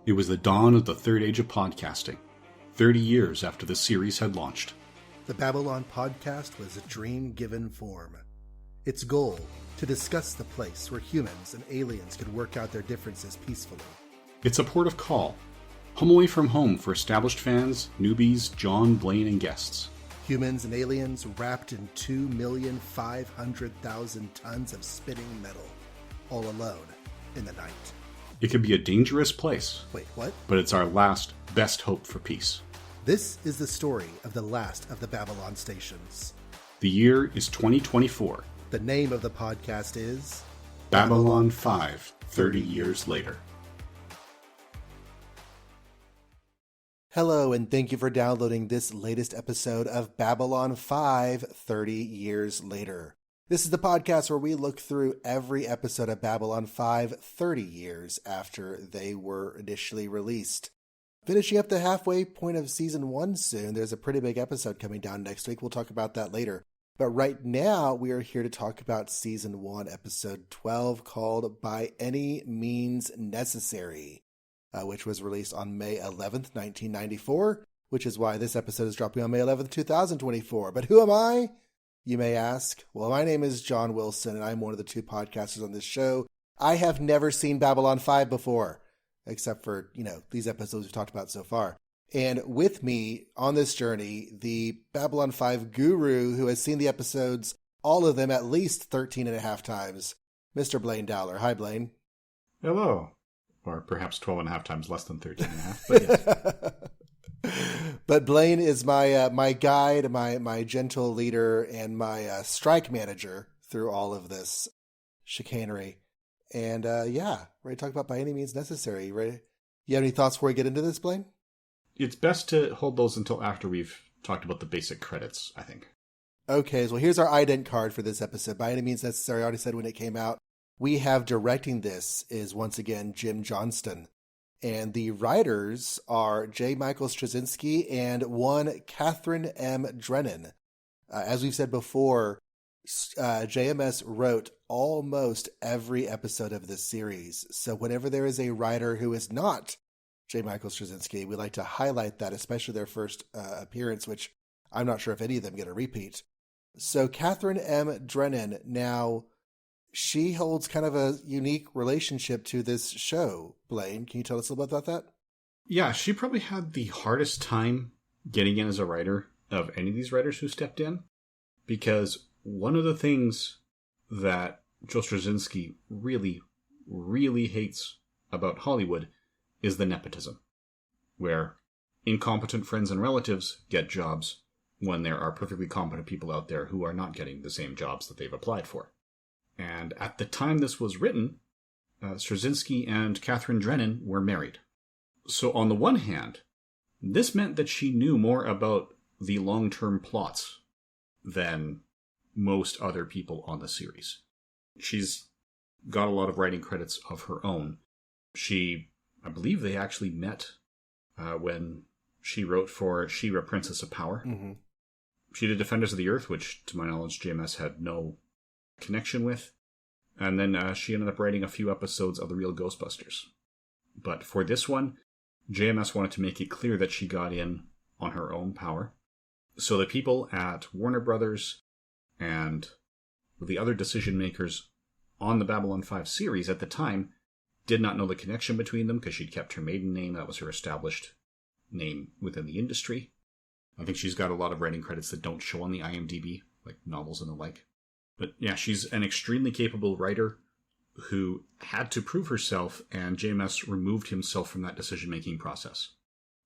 It was the dawn of the third age of podcasting, 30 years after the series had launched. The Babylon podcast was a dream given form. Its goal, to discuss the place where humans and aliens could work out their differences peacefully. It's a port of call, home away from home for established fans, newbies, Jon, Blaine, and guests. Humans and aliens wrapped in 2,500,000 tons of spinning metal, all alone in the night. It could be a dangerous place. Wait, what? But it's our last, best hope for peace. This is the story of the last of the Babylon stations. The year is 2024. The name of the podcast is Babylon 5, 30 years later. Hello, and thank you for downloading this latest episode of Babylon 5, 30 years later. This is the podcast where we look through every episode of Babylon 5, 30 years after they were initially released. Finishing up the halfway point of Season 1 soon. There's a pretty big episode coming down next week. We'll talk about that later. But right now, we are here to talk about Season 1, Episode 12, called By Any Means Necessary, which was released on May 11th, 1994, which is why this episode is dropping on May 11th, 2024. But who am I? You may ask. Well, my name is John Wilson, and I'm one of the two podcasters on this show. I have never seen Babylon 5 before, except for, these episodes we've talked about so far. And with me on this journey, the Babylon 5 guru who has seen the episodes, all of them at least 13 and a half times, Mr. Blaine Dowler. Hi, Blaine. Hello. Or perhaps 12 and a half times less than 13 and a half, but yes. But Blaine is my guide, my gentle leader, and my strike manager through all of this chicanery. And ready to talk about By Any Means Necessary. Ready? You have any thoughts before we get into this, Blaine? It's best to hold those until after we've talked about the basic credits, I think. Okay, so here's our ident card for this episode. By Any Means Necessary, I already said when it came out. We have directing this is once again Jim Johnston. And the writers are J. Michael Straczynski and one Catherine M. Drennan. As we've said before, JMS wrote almost every episode of this series. So whenever there is a writer who is not J. Michael Straczynski, we like to highlight that, especially their first appearance, which I'm not sure if any of them get a repeat. So Catherine M. Drennan, now, she holds kind of a unique relationship to this show. Blaine, can you tell us a little bit about that? Yeah, she probably had the hardest time getting in as a writer of any of these writers who stepped in, because one of the things that Joe Straczynski really, really hates about Hollywood is the nepotism, where incompetent friends and relatives get jobs when there are perfectly competent people out there who are not getting the same jobs that they've applied for. And at the time this was written, Straczynski and Catherine Drennan were married. So on the one hand, this meant that she knew more about the long-term plots than most other people on the series. She's got a lot of writing credits of her own. I believe they actually met when she wrote for She-Ra, Princess of Power. Mm-hmm. She did Defenders of the Earth, which, to my knowledge, JMS had no connection with. And then she ended up writing a few episodes of The Real Ghostbusters. But for this one, JMS wanted to make it clear that she got in on her own power. So the people at Warner Brothers and the other decision makers on the Babylon 5 series at the time did not know the connection between them because she'd kept her maiden name. That was her established name within the industry. I think she's got a lot of writing credits that don't show on the IMDb, like novels and the like. But yeah, she's an extremely capable writer who had to prove herself, and JMS removed himself from that decision-making process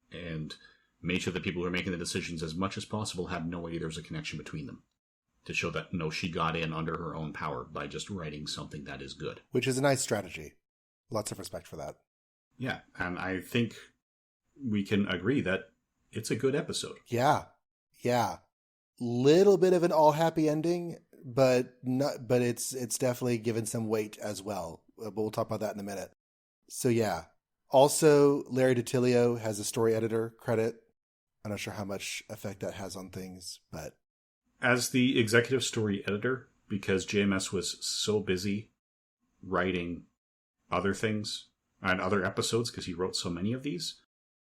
and made sure that people who were making the decisions as much as possible had no idea there was a connection between them, to show that, no, she got in under her own power by just writing something that is good. Which is a nice strategy. Lots of respect for that. Yeah, and I think we can agree that it's a good episode. Yeah. Little bit of an all-happy ending, but it's definitely given some weight as well. But we'll talk about that in a minute. So yeah. Also, Larry DiTillio has a story editor credit. I'm not sure how much effect that has on things, but as the executive story editor, because JMS was so busy writing other things and other episodes, because he wrote so many of these,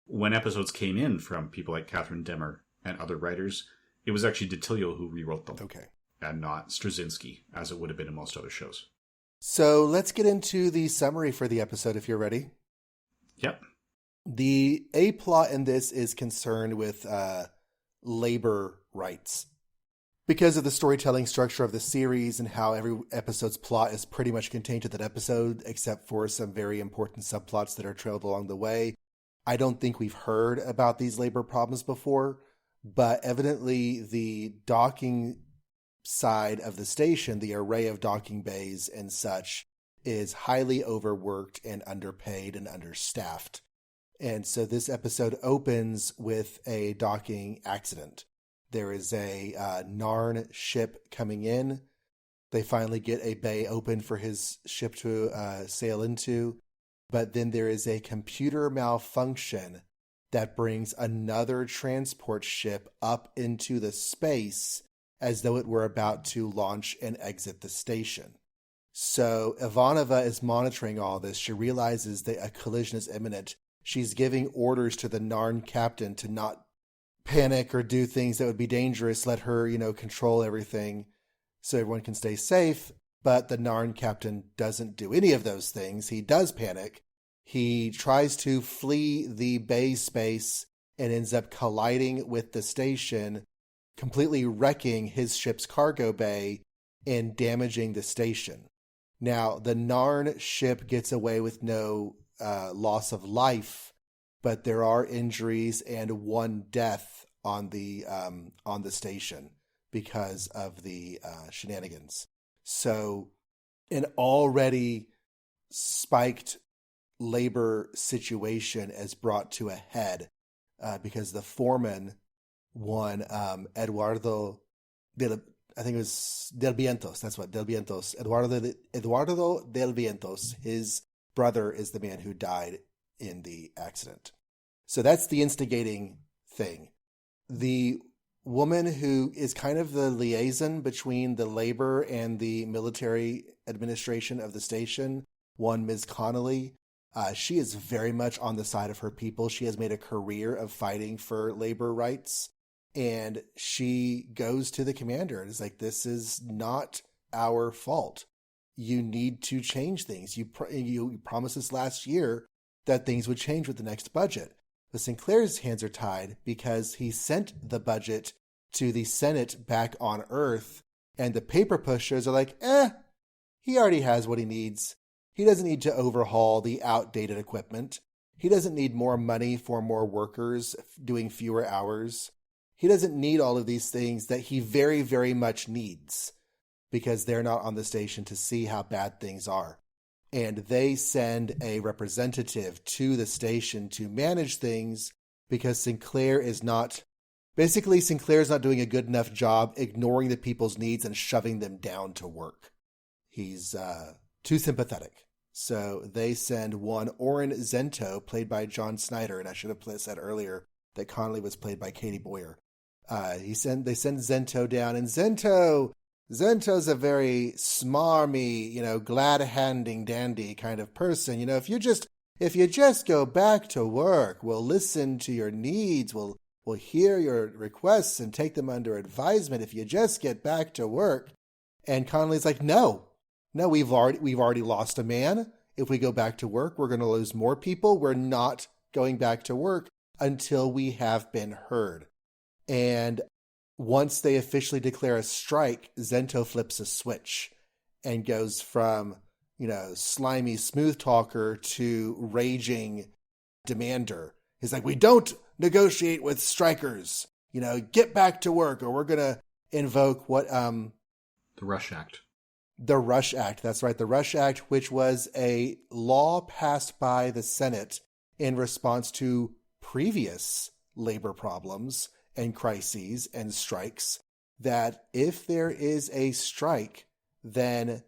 when episodes came in from people like Catherine Demmer and other writers, it was actually DiTilio who rewrote them. Okay. And not Straczynski, as it would have been in most other shows. So let's get into the summary for the episode if you're ready. Yep. The A-plot in this is concerned with labor rights. Because of the storytelling structure of the series and how every episode's plot is pretty much contained to that episode, except for some very important subplots that are trailed along the way, I don't think we've heard about these labor problems before, but evidently the docking side of the station, the array of docking bays and such, is highly overworked and underpaid and understaffed. And so this episode opens with a docking accident. There is a Narn ship coming in. They finally get a bay open for his ship to sail into. But then there is a computer malfunction that brings another transport ship up into the space as though it were about to launch and exit the station. So Ivanova is monitoring all this. She realizes that a collision is imminent. She's giving orders to the Narn captain to not panic or do things that would be dangerous. Let her, control everything so everyone can stay safe. But the Narn captain doesn't do any of those things. He does panic. He tries to flee the bay space and ends up colliding with the station, completely wrecking his ship's cargo bay and damaging the station. Now, the Narn ship gets away with no loss of life, but there are injuries and one death on the station because of the shenanigans. So an already spiked labor situation is brought to a head because the foreman, one Eduardo del Vientos, that's what, del Vientos, Eduardo del Vientos, his brother is the man who died in the accident. So that's the instigating thing. The woman who is kind of the liaison between the labor and the military administration of the station, one Ms. Connolly, she is very much on the side of her people. She has made a career of fighting for labor rights. And she goes to the commander and is like, this is not our fault. You need to change things. You promised us last year that things would change with the next budget. But Sinclair's hands are tied because he sent the budget to the Senate back on Earth, and the paper pushers are like, he already has what he needs. He doesn't need to overhaul the outdated equipment. He doesn't need more money for more workers doing fewer hours. He doesn't need all of these things that he very, very much needs because they're not on the station to see how bad things are. And they send a representative to the station to manage things because Sinclair's not doing a good enough job ignoring the people's needs and shoving them down to work. He's too sympathetic. So they send one Oren Zento, played by John Snyder, and I should have said earlier that Connolly was played by Katie Boyer. They send Zento down, and Zento's a very smarmy, glad-handing dandy kind of person. If you just go back to work, we'll listen to your needs, we'll hear your requests and take them under advisement if you just get back to work. And Connolly's like, no, we've already lost a man. If we go back to work, we're going to lose more people. We're not going back to work until we have been heard. And once they officially declare a strike, Zento flips a switch and goes from, slimy smooth talker to raging demander. He's like, we don't negotiate with strikers. Get back to work or we're going to invoke what... The Rush Act. The Rush Act, that's right. The Rush Act, which was a law passed by the Senate in response to previous labor problems and crises and strikes, that if there is a strike, then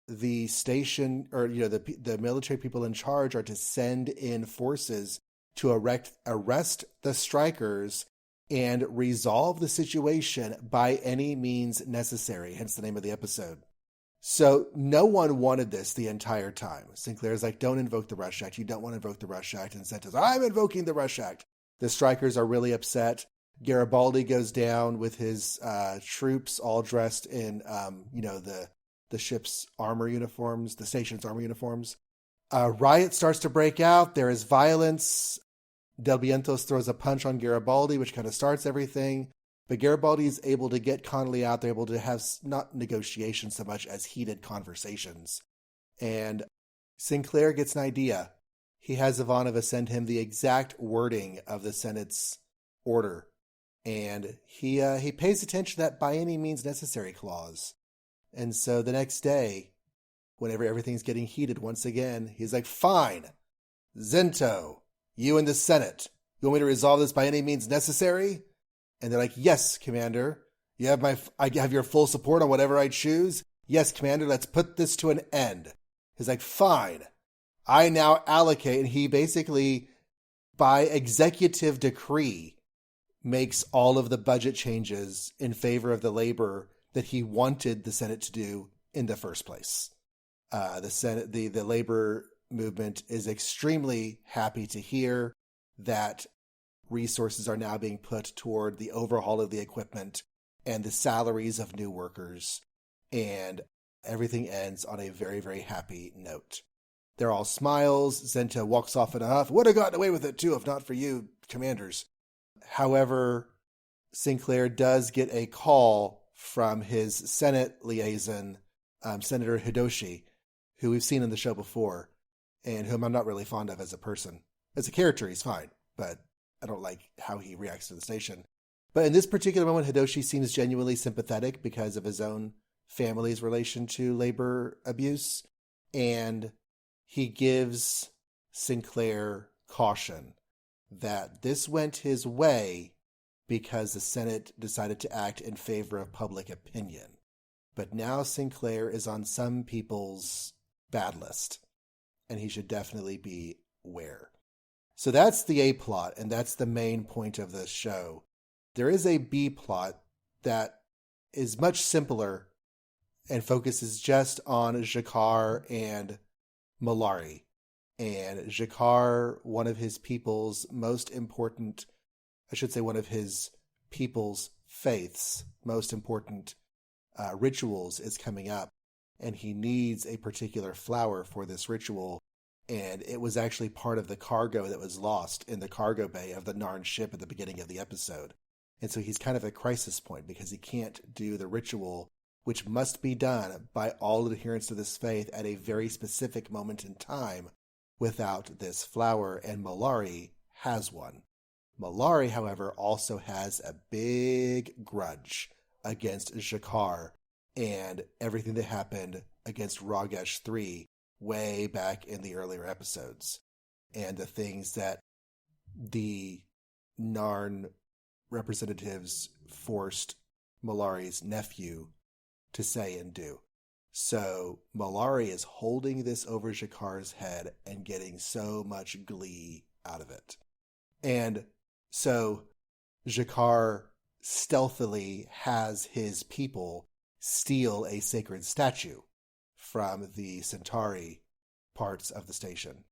the station or the military people in charge are to send in forces to arrest the strikers and resolve the situation by any means necessary, hence the name of the episode. So no one wanted this the entire time. Sinclair's like, don't invoke the Rush Act. You don't want to invoke the Rush Act. And Sento's, I'm invoking the Rush Act. The strikers are really upset. Garibaldi goes down with his troops all dressed in, the ship's armor uniforms, the station's armor uniforms. Riot starts to break out. There is violence. Del Vientos throws a punch on Garibaldi, which kind of starts everything. But Garibaldi is able to get Connolly out. They're able to have not negotiations so much as heated conversations. And Sinclair gets an idea. He has Ivanova send him the exact wording of the Senate's order. And he pays attention to that by any means necessary clause. And so the next day, whenever everything's getting heated once again, he's like, fine, Zento, you and the Senate, you want me to resolve this by any means necessary? And they're like, yes, Commander. I have your full support on whatever I choose. Yes, Commander, let's put this to an end. He's like, fine. I now allocate. And he basically, by executive decree, makes all of the budget changes in favor of the labor that he wanted the Senate to do in the first place. The labor movement is extremely happy to hear that resources are now being put toward the overhaul of the equipment and the salaries of new workers, and everything ends on a very, very happy note. They're all smiles. Zenta walks off in a huff. Would have gotten away with it too if not for you, commanders. However, Sinclair does get a call from his Senate liaison, Senator Hidoshi, who we've seen in the show before, and whom I'm not really fond of as a person. As a character, he's fine, but I don't like how he reacts to the station. But in this particular moment, Hidoshi seems genuinely sympathetic because of his own family's relation to labor abuse. And he gives Sinclair caution that this went his way because the Senate decided to act in favor of public opinion. But now Sinclair is on some people's bad list, and he should definitely be aware. So that's the A plot, and that's the main point of the show. There is a B plot that is much simpler and focuses just on Jakar and Malari. And Jakar, one of his people's most important, one of his people's faiths, most important rituals is coming up, and he needs a particular flower for this ritual. And it was actually part of the cargo that was lost in the cargo bay of the Narn ship at the beginning of the episode. And so he's kind of at a crisis point because he can't do the ritual, which must be done by all adherents to this faith at a very specific moment in time without this flower. And Malari has one. Malari, however, also has a big grudge against Jakar and everything that happened against Ragesh III way back in the earlier episodes, and the things that the Narn representatives forced Malari's nephew to say and do. So Malari is holding this over Jakar's head and getting so much glee out of it. And so Jakar stealthily has his people steal a sacred statue from the Centauri parts of the station.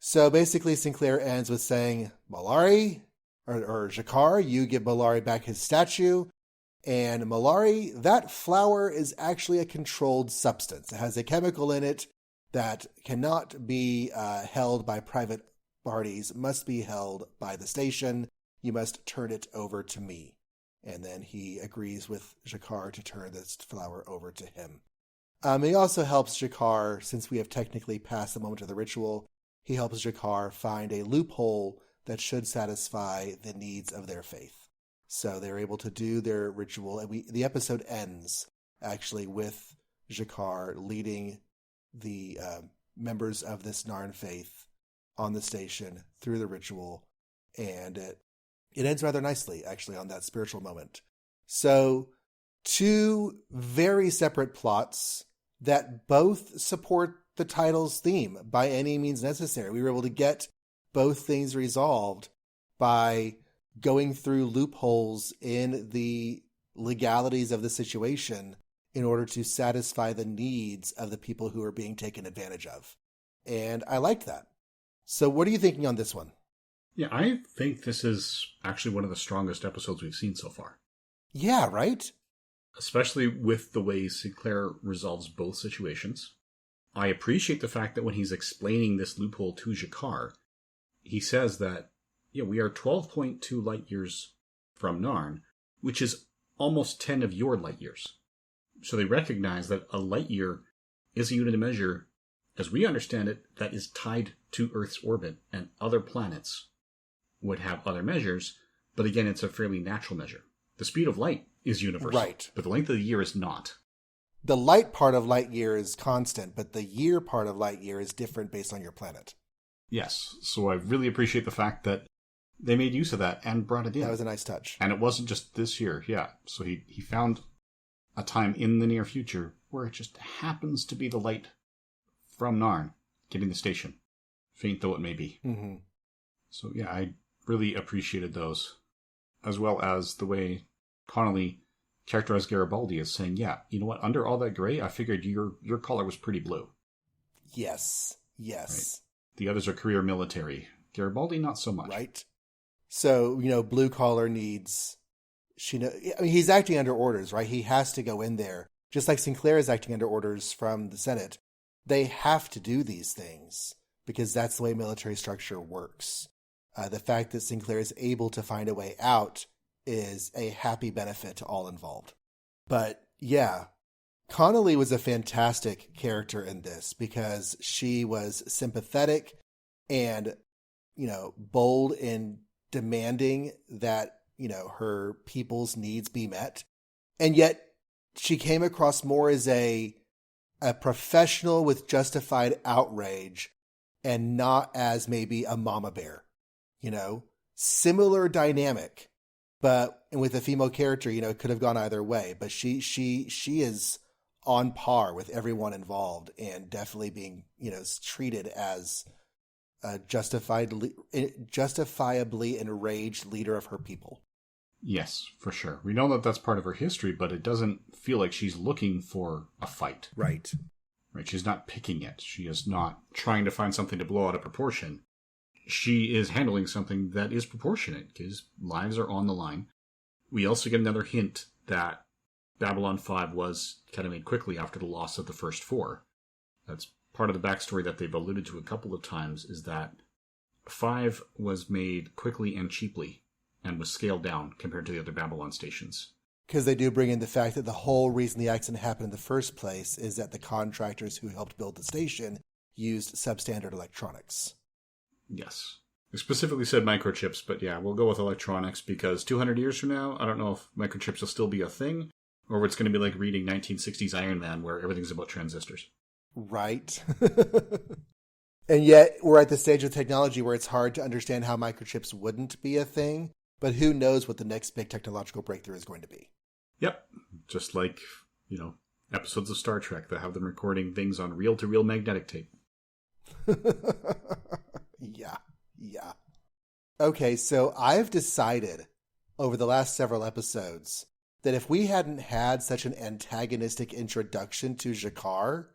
So basically Sinclair ends with saying, Malari, or Jakar, you give Malari back his statue. And Malari, that flower is actually a controlled substance. It has a chemical in it that cannot be held by private parties, must be held by the station. You must turn it over to me. And then he agrees with Jakar to turn this flower over to him. He also helps Jakar, since we have technically passed the moment of the ritual, he helps Jakar find a loophole that should satisfy the needs of their faith. So they're able to do their ritual, and the episode ends actually with Jakar leading the members of this Narn faith on the station through the ritual, and it ends rather nicely, actually, on that spiritual moment. So, two very separate plots that both support the title's theme by any means necessary. We were able to get both things resolved by going through loopholes in the legalities of the situation in order to satisfy the needs of the people who are being taken advantage of. And I liked that. So what are you thinking on this one? Yeah, I think this is actually one of the strongest episodes we've seen so far. Yeah, right? Especially with the way Sinclair resolves both situations. I appreciate the fact that when he's explaining this loophole to G'Kar, he says that, yeah, we are 12.2 light years from Narn, which is almost 10 of your light years. So they recognize that a light year is a unit of measure, as we understand it, that is tied to Earth's orbit, and other planets would have other measures, but again, it's a fairly natural measure. The speed of light is universal, right, but the length of the year is not. The light part of light year is constant, but the year part of light year is different based on your planet. Yes, so I really appreciate the fact that they made use of that and brought it in. That was a nice touch. And it wasn't just this year, yeah. So he found a time in the near future where it just happens to be the light from Narn getting the station, faint though it may be. Mm-hmm. So yeah, I really appreciated those, as well as the way Connolly characterized Garibaldi as saying, yeah, you know what, under all that gray, I figured your color was pretty blue. Yes. Right? The others are career military. Garibaldi, not so much. Right. So, blue collar needs, he's acting under orders, right? He has to go in there. Just like Sinclair is acting under orders from the Senate. They have to do these things because that's the way military structure works. The fact that Sinclair is able to find a way out is a happy benefit to all involved. But yeah, Connolly was a fantastic character in this because she was sympathetic and, bold in demanding that, her people's needs be met. And yet she came across more as a professional with justified outrage and not as maybe a mama bear, similar dynamic. But with a female character, it could have gone either way. But she is on par with everyone involved and definitely being, treated as a justifiably enraged leader of her people. Yes, for sure. We know that that's part of her history, but it doesn't feel like she's looking for a fight. Right. Right. She's not picking it. She is not trying to find something to blow out of proportion. She is handling something that is proportionate because lives are on the line. We also get another hint that Babylon 5 was kind of made quickly after the loss of the first four. That's part of the backstory that they've alluded to a couple of times, is that 5 was made quickly and cheaply and was scaled down compared to the other Babylon stations. Because they do bring in the fact that the whole reason the accident happened in the first place is that the contractors who helped build the station used substandard electronics. Yes. They specifically said microchips, but yeah, we'll go with electronics because 200 years from now, I don't know if microchips will still be a thing or if it's going to be like reading 1960s Iron Man where everything's about transistors. Right. And yet we're at the stage of technology where it's hard to understand how microchips wouldn't be a thing, but who knows what the next big technological breakthrough is going to be. Yep. Just like, episodes of Star Trek that have them recording things on reel-to-reel magnetic tape. Yeah. Okay, so I've decided over the last several episodes that if we hadn't had such an antagonistic introduction to G'Kar,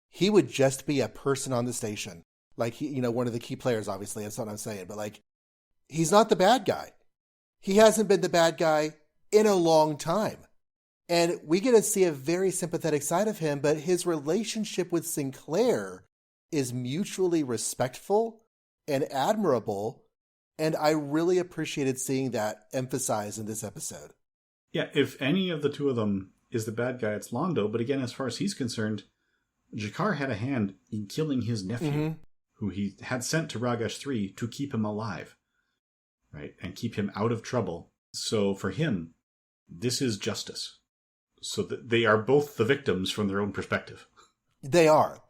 he would just be a person on the station. Like, one of the key players, obviously, that's what I'm saying. But, he's not the bad guy. He hasn't been the bad guy in a long time. And we get to see a very sympathetic side of him, but his relationship with Sinclair is mutually respectful and admirable. And I really appreciated seeing that emphasized in this episode. Yeah, if any of the two of them is the bad guy, it's Londo. But again, as far as he's concerned, G'Kar had a hand in killing his nephew, who he had sent to Ragash 3 to keep him alive, right? And keep him out of trouble. So for him, this is justice. So they are both the victims from their own perspective. They are.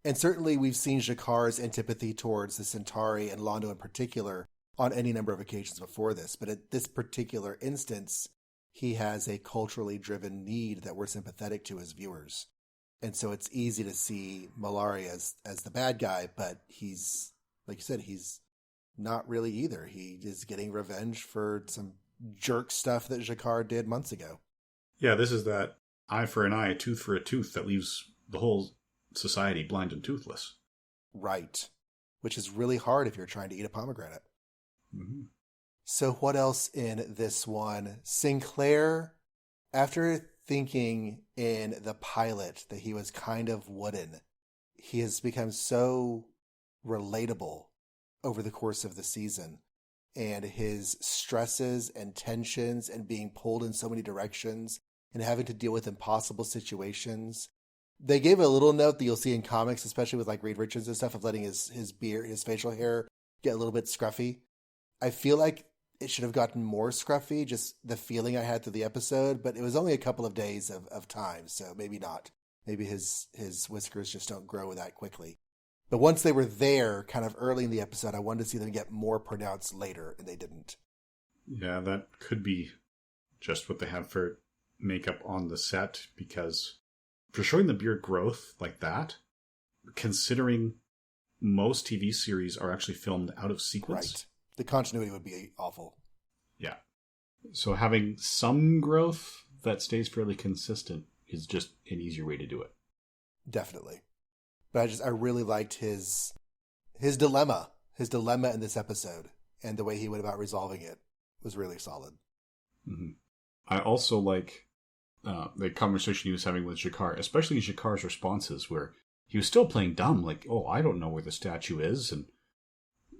And certainly we've seen G'Kar's antipathy towards the Centauri and Londo in particular on any number of occasions before this. But at this particular instance, he has a culturally driven need that we're sympathetic to as viewers. And so it's easy to see Malari as the bad guy, but he's, like you said, he's not really either. He is getting revenge for some jerk stuff that G'Kar did months ago. Yeah, this is that eye for an eye, a tooth for a tooth that leaves the whole society blind and toothless. Right. Which is really hard if you're trying to eat a pomegranate. Mm-hmm. So what else in this one? Sinclair, after thinking in the pilot that he was kind of wooden, he has become so relatable over the course of the season. And his stresses and tensions and being pulled in so many directions and having to deal with impossible situations. They gave a little note that you'll see in comics, especially with like Reed Richards and stuff, of letting his beard, his facial hair get a little bit scruffy. I feel like it should have gotten more scruffy, just the feeling I had through the episode, but it was only a couple of days of time, so maybe not. Maybe his whiskers just don't grow that quickly. But once they were there, kind of early in the episode, I wanted to see them get more pronounced later, and they didn't. Yeah, that could be just what they have for makeup on the set, because for showing the beard growth like that, considering most TV series are actually filmed out of sequence. Right. The continuity would be awful. Yeah. So having some growth that stays fairly consistent is just an easier way to do it. Definitely. But I really liked his dilemma. His dilemma in this episode and the way he went about resolving it was really solid. Mm-hmm. I also like the conversation he was having with G'Kar, especially G'Kar's responses, where he was still playing dumb, like, oh, I don't know where the statue is. And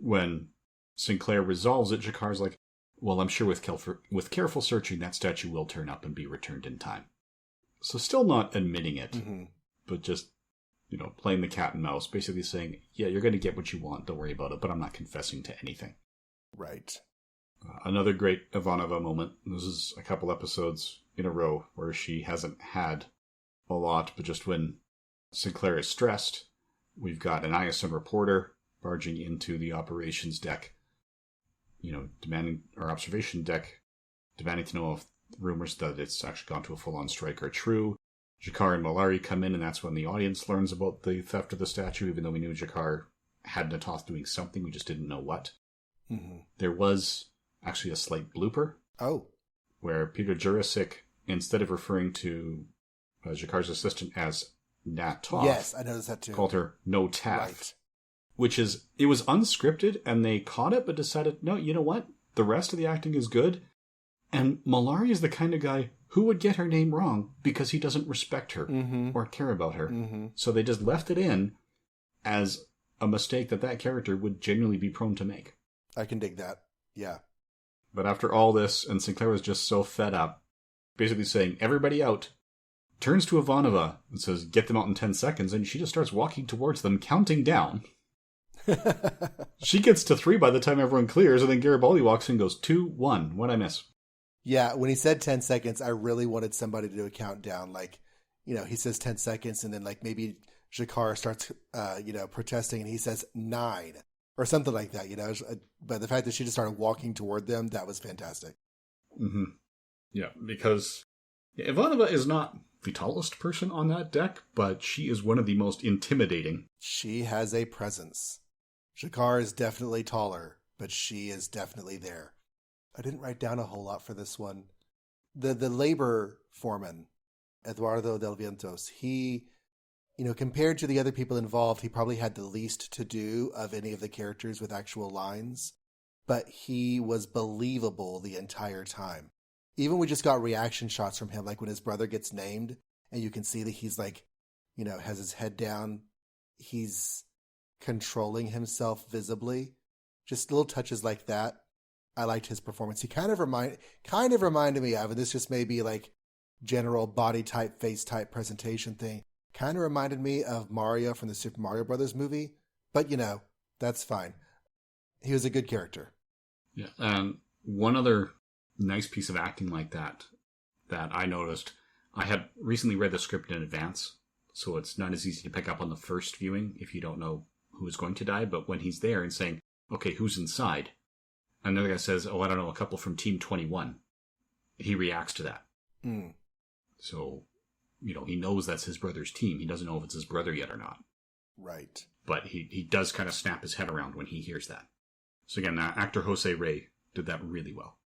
when Sinclair resolves it, G'Kar's like, well, I'm sure with careful searching, that statue will turn up and be returned in time. So still not admitting it, but just, playing the cat and mouse, basically saying, yeah, you're going to get what you want, don't worry about it, but I'm not confessing to anything. Right. Another great Ivanova moment. This is a couple episodes in a row where she hasn't had a lot, but just when Sinclair is stressed, we've got an ISM reporter barging into the operations deck, demanding, or observation deck, demanding to know if rumors that it's actually gone to a full-on strike are true. G'Kar and Malari come in, and that's when the audience learns about the theft of the statue, even though we knew G'Kar had Natoth doing something, we just didn't know what. Mm-hmm. There was actually a slight blooper. Oh. Where Peter Jurasik, instead of referring to G'Kar's assistant as Natoth, yes, I noticed that too, called her No Taff. Right. Which is, it was unscripted, and they caught it, but decided, no, you know what? The rest of the acting is good. And Malari is the kind of guy who would get her name wrong because he doesn't respect her or care about her. Mm-hmm. So they just left it in as a mistake that character would genuinely be prone to make. I can dig that. Yeah. But after all this, and Sinclair was just so fed up, basically saying, everybody out, turns to Ivanova and says, get them out in 10 seconds, and she just starts walking towards them, counting down. She gets to 3 by the time everyone clears, and then Garibaldi walks in and goes, 2, 1. What'd I miss? Yeah, when he said 10 seconds, I really wanted somebody to do a countdown. Like, he says 10 seconds, and then like maybe G'Kar starts, protesting, and he says 9 or something like that, But the fact that she just started walking toward them, that was fantastic. Mm-hmm. Yeah, because Ivanova is not the tallest person on that deck, but she is one of the most intimidating. She has a presence. G'Kar is definitely taller, but she is definitely there. I didn't write down a whole lot for this one. The labor foreman, Eduardo Del Vientos, he, compared to the other people involved, he probably had the least to do of any of the characters with actual lines, but he was believable the entire time. Even we just got reaction shots from him, like when his brother gets named, and you can see that he's like, has his head down. He's controlling himself visibly. Just little touches like that. I liked his performance. He kind of reminded me of, and this just may be like general body type, face type presentation thing, kind of reminded me of Mario from the Super Mario Brothers movie. But, that's fine. He was a good character. Yeah. One other nice piece of acting like that I noticed, I had recently read the script in advance, so it's not as easy to pick up on the first viewing if you don't know who is going to die. But when he's there and saying, okay, who's inside? Another guy says, oh, I don't know, a couple from Team 21. He reacts to that. Mm. So, he knows that's his brother's team. He doesn't know if it's his brother yet or not. Right. But he does kind of snap his head around when he hears that. So again, actor Jose Rey did that really well.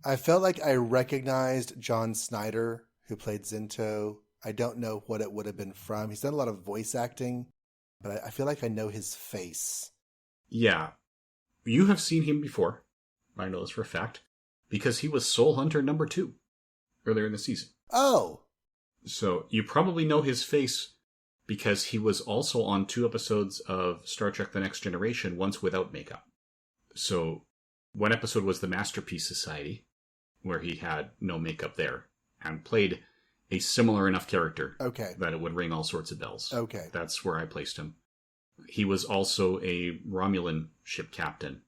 I felt like I recognized John Snyder, who played Zinto I don't know what it would have been from. He's done a lot of voice acting, but I feel like I know his face. Yeah. You have seen him before. I know this for a fact. Because he was Soul Hunter number 2 earlier in the season. Oh! So you probably know his face because he was also on 2 episodes of Star Trek The Next Generation, once without makeup. So one episode was the Masterpiece Society, where he had no makeup there, and played a similar enough character that it would ring all sorts of bells. Okay. That's where I placed him. He was also a Romulan ship captain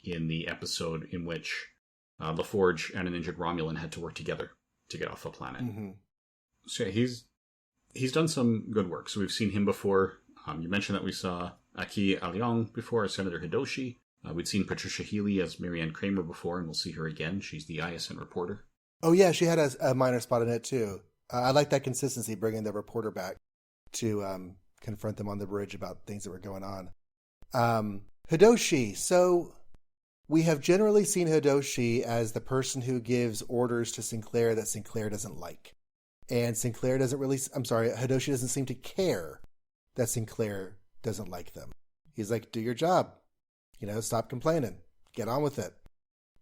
in the episode in which the Forge and an injured Romulan had to work together to get off the planet. Mm-hmm. So he's done some good work. So we've seen him before. You mentioned that we saw Aki Alyong before as Senator Hidoshi. We'd seen Patricia Healy as Marianne Kramer before, and we'll see her again. She's the ISN reporter. Oh, yeah, she had a minor spot in it, too. I like that consistency, bringing the reporter back to confront them on the bridge about things that were going on. Hidoshi. So we have generally seen Hidoshi as the person who gives orders to Sinclair that Sinclair doesn't like. And Hidoshi doesn't seem to care that Sinclair doesn't like them. He's like, do your job. Stop complaining. Get on with it.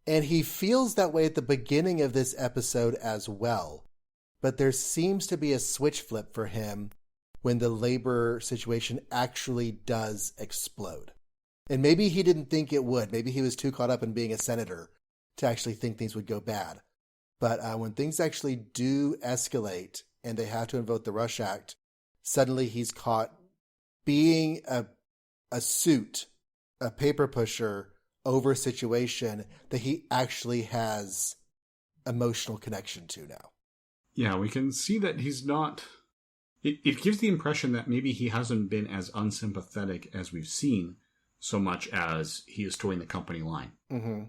And he feels that way at the beginning of this episode as well. But there seems to be a switch flip for him when the labor situation actually does explode. And maybe he didn't think it would. Maybe he was too caught up in being a senator to actually think things would go bad. But when things actually do escalate and they have to invoke the Rush Act, suddenly he's caught being a suit, a paper pusher over a situation that he actually has emotional connection to now. Yeah, we can see that he's not... It gives the impression that maybe he hasn't been as unsympathetic as we've seen, so much as he is towing the company line. Mm-hmm.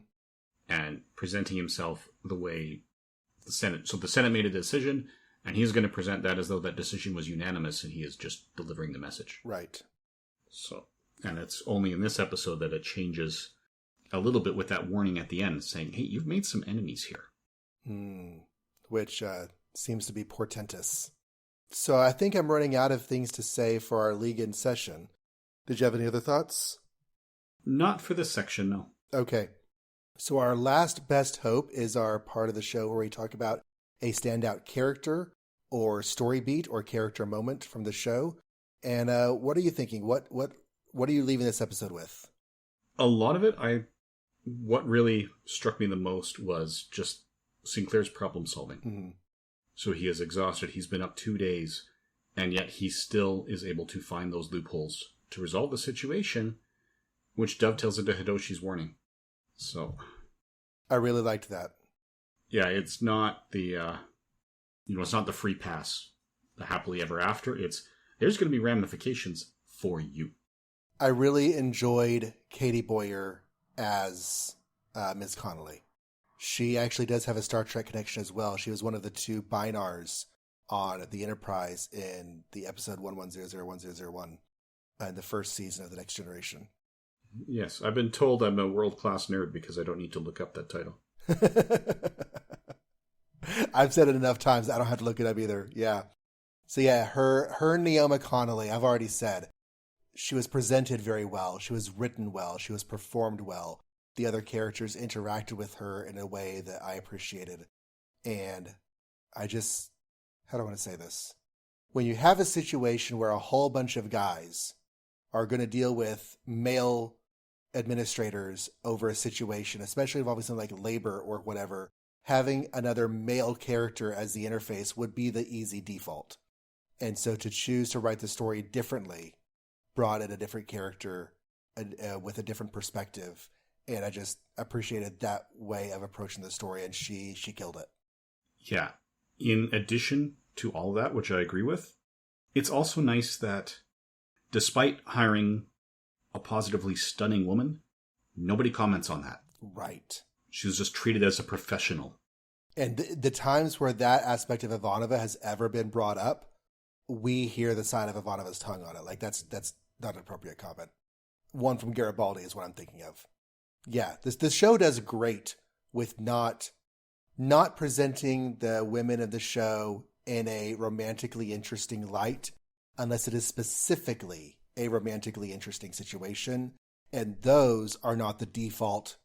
And presenting himself the way the Senate... So the Senate made a decision, and he's going to present that as though that decision was unanimous, and he is just delivering the message. Right. So, and it's only in this episode that it changes a little bit with that warning at the end, saying, hey, you've made some enemies here. Which seems to be portentous. So I think I'm running out of things to say for our league in session. Did you have any other thoughts? Not for this section, no. Okay. So our last best hope is our part of the show where we talk about a standout character or story beat or character moment from the show. And what are you thinking? What are you leaving this episode with? A lot of it, what really struck me the most was just Sinclair's problem solving. Mm-hmm. So he is exhausted. He's been up 2 days, and yet he still is able to find those loopholes to resolve the situation, which dovetails into Hidoshi's warning. So, I really liked that. Yeah, it's not the, it's not the free pass, the happily ever after. It's there's going to be ramifications for you. I really enjoyed Katie Boyer as Ms. Connolly. She actually does have a Star Trek connection as well. She was one of the 2 Binars on the Enterprise in the episode 11001001 in the first season of The Next Generation. Yes, I've been told I'm a world-class nerd because I don't need to look up that title. I've said it enough times, I don't have to look it up either. Yeah. So yeah, her Neoma Connolly, I've already said, she was presented very well. She was written well. She was performed well. The other characters interacted with her in a way that I appreciated. And how do I want to say this? When you have a situation where a whole bunch of guys are going to deal with male administrators over a situation, especially involving something like labor or whatever, having another male character as the interface would be the easy default. And so to choose to write the story differently brought in a different character with a different perspective. And I just appreciated that way of approaching the story, and she killed it. Yeah. In addition to all that, which I agree with, it's also nice that despite hiring a positively stunning woman, nobody comments on that. Right. She was just treated as a professional. And the times where that aspect of Ivanova has ever been brought up, we hear the side of Ivanova's tongue on it. Like, that's not an appropriate comment. One from Garibaldi is what I'm thinking of. Yeah, this show does great with not presenting the women of the show in a romantically interesting light unless it is specifically a romantically interesting situation. And those are not the default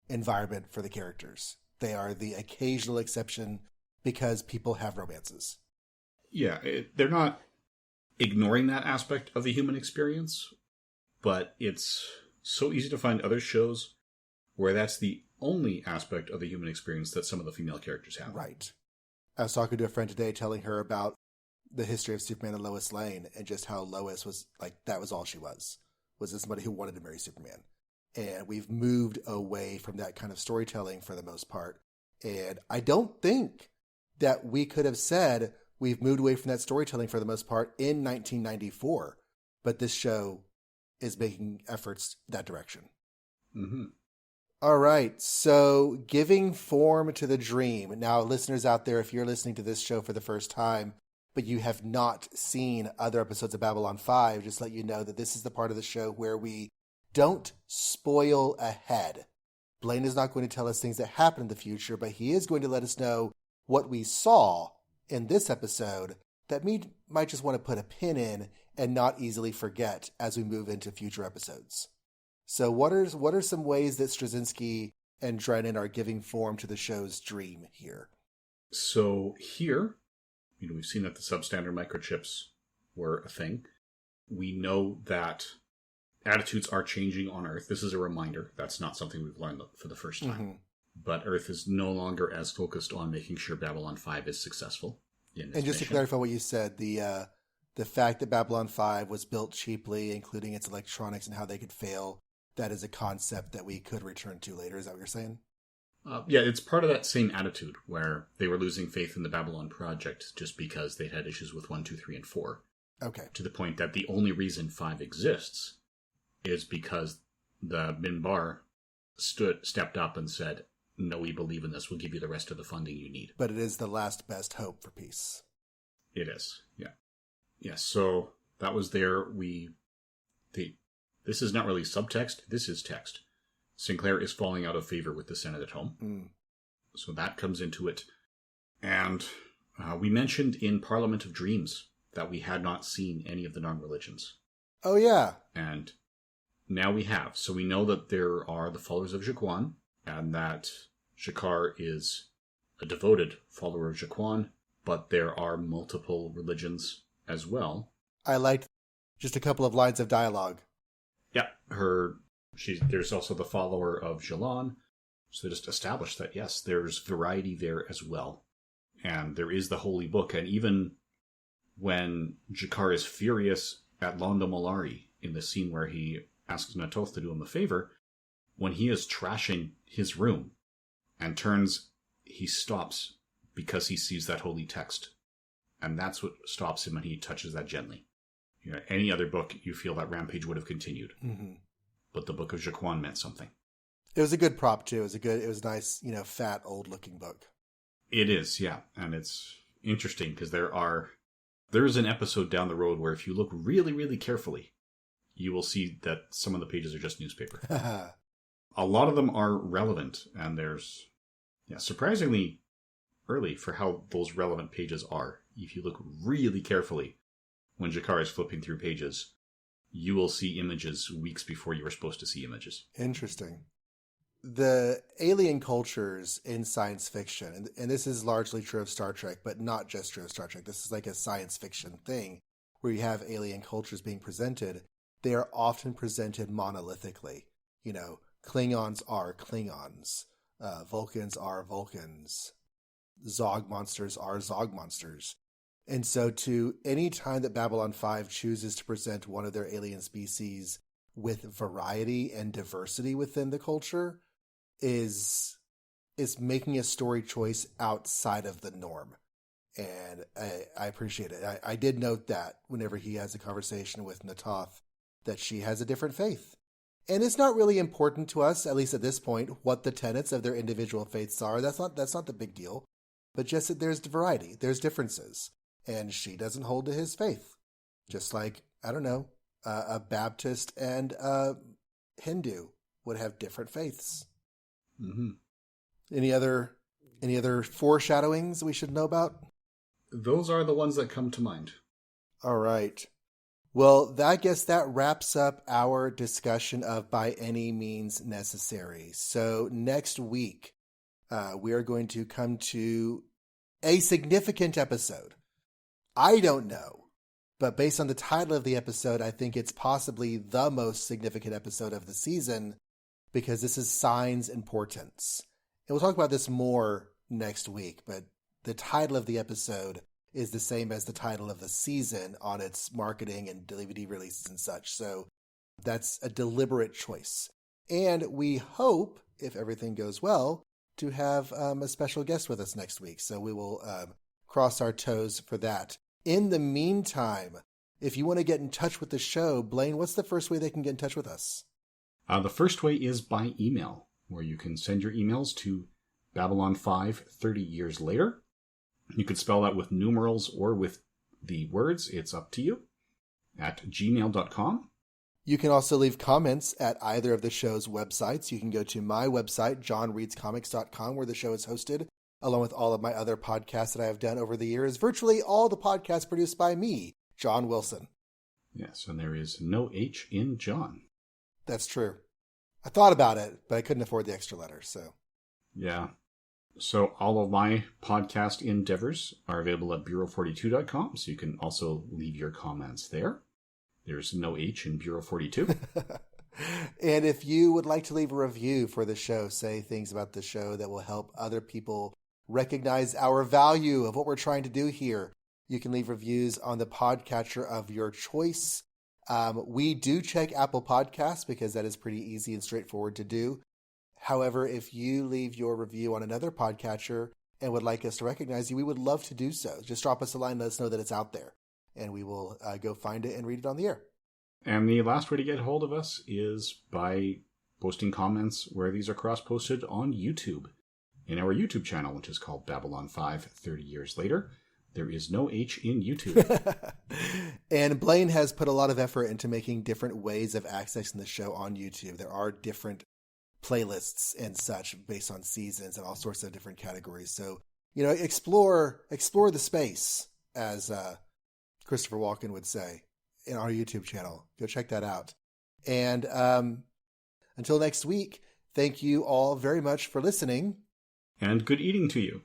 environment for the characters. They are the occasional exception because people have romances. Yeah, they're not ignoring that aspect of the human experience, but it's so easy to find other shows where that's the only aspect of the human experience that some of the female characters have. Right. I was talking to a friend today telling her about the history of Superman and Lois Lane and just how Lois was like, that was all she was somebody who wanted to marry Superman. And we've moved away from that kind of storytelling for the most part. And I don't think that we could have said we've moved away from that storytelling for the most part in 1994. But this show is making efforts that direction. Mm-hmm. All right. So giving form to the dream. Now, listeners out there, if you're listening to this show for the first time, but you have not seen other episodes of Babylon 5, just let you know that this is the part of the show where we don't spoil ahead. Blaine is not going to tell us things that happen in the future, but he is going to let us know what we saw in this episode that we might just want to put a pin in and not easily forget as we move into future episodes. So what are some ways that Straczynski and Drennan are giving form to the show's dream here? So here, we've seen that the substandard microchips were a thing. We know that attitudes are changing on Earth. This is a reminder. That's not something we've learned for the first time. Mm-hmm. But Earth is no longer as focused on making sure Babylon 5 is successful. And just to clarify what you said, the fact that Babylon 5 was built cheaply, including its electronics and how they could fail, that is a concept that we could return to later. Is that what you're saying? Yeah, it's part of that same attitude where they were losing faith in the Babylon project just because they had issues with 1, 2, 3, and 4. Okay. To the point that the only reason 5 exists is because the Minbar stepped up and said, no, we believe in this. We'll give you the rest of the funding you need. But it is the last best hope for peace. It is, yeah. Yeah, so that was there. This is not really subtext. This is text. Sinclair is falling out of favor with the Senate at home. Mm. So that comes into it. And we mentioned in Parliament of Dreams that we had not seen any of the non-religions. Oh, yeah. And now we have. So we know that there are the followers of Jaquan, and that Shakar is a devoted follower of Jaquan, but there are multiple religions as well. I liked just a couple of lines of dialogue. Yeah, there's also the follower of Jalon. So they just established that, yes, there's variety there as well. And there is the Holy Book. And even when Jakar is furious at Londo Mollari in the scene where he asks Natoth to do him a favor, when he is trashing his room and he stops because he sees that holy text. And that's what stops him, and he touches that gently. Any other book, you feel that rampage would have continued. Mm-hmm. But the Book of Jaquan meant something. It was a good prop, too. It was a nice, fat, old-looking book. It is, yeah. And it's interesting because there is an episode down the road where if you look really, really carefully, you will see that some of the pages are just newspaper. A lot of them are relevant, and there's surprisingly early for how those relevant pages are. If you look really carefully, when Jakar is flipping through pages, you will see images weeks before you were supposed to see images. Interesting. The alien cultures in science fiction, and this is largely true of Star Trek, but not just true of Star Trek. This is like a science fiction thing where you have alien cultures being presented. They are often presented monolithically. Klingons are Klingons. Vulcans are Vulcans. Zog monsters are Zog monsters. And so to any time that Babylon 5 chooses to present one of their alien species with variety and diversity within the culture is making a story choice outside of the norm. And I appreciate it. I did note that whenever he has a conversation with Natoth, that she has a different faith. And it's not really important to us, at least at this point, what the tenets of their individual faiths are. That's not the big deal. But just that there's variety, there's differences. And she doesn't hold to his faith. Just like, I don't know, a Baptist and a Hindu would have different faiths. Mm-hmm. Any other foreshadowings we should know about? those are the ones that come to mind. All right. Well, I guess that wraps up our discussion of By Any Means Necessary. So next week, we are going to come to a significant episode. I don't know, but based on the title of the episode, I think it's possibly the most significant episode of the season because this is Signs and Portents. And we'll talk about this more next week, but the title of the episode is the same as the title of the season on its marketing and DVD releases and such. So that's a deliberate choice. And we hope, if everything goes well, to have a special guest with us next week. So we will cross our toes for that. In the meantime, if you want to get in touch with the show, Blaine, what's the first way they can get in touch with us? The first way is by email, where you can send your emails to Babylon5 30 years later. You could spell that with numerals or with the words. It's up to you. At gmail.com. You can also leave comments at either of the show's websites. You can go to my website, johnreadscomics.com, where the show is hosted, along with all of my other podcasts that I have done over the years. Virtually all the podcasts produced by me, John Wilson. Yes, and there is no H in John. That's true. I thought about it, but I couldn't afford the extra letter, so. Yeah. So all of my podcast endeavors are available at Bureau42.com, so you can also leave your comments there. There's no H in Bureau 42. And if you would like to leave a review for the show, say things about the show that will help other people recognize our value of what we're trying to do here, you can leave reviews on the podcatcher of your choice. We do check Apple Podcasts because that is pretty easy and straightforward to do. However, if you leave your review on another podcatcher and would like us to recognize you, we would love to do so. Just drop us a line, let us know that it's out there, and we will go find it and read it on the air. And the last way to get a hold of us is by posting comments where these are cross-posted on YouTube. In our YouTube channel, which is called Babylon 5 30 Years Later. There is no H in YouTube. And Blaine has put a lot of effort into making different ways of accessing the show on YouTube. There are different playlists and such based on seasons and all sorts of different categories. So, explore the space, as Christopher Walken would say, in our YouTube channel. Go check that out. And until next week, thank you all very much for listening. And good eating to you.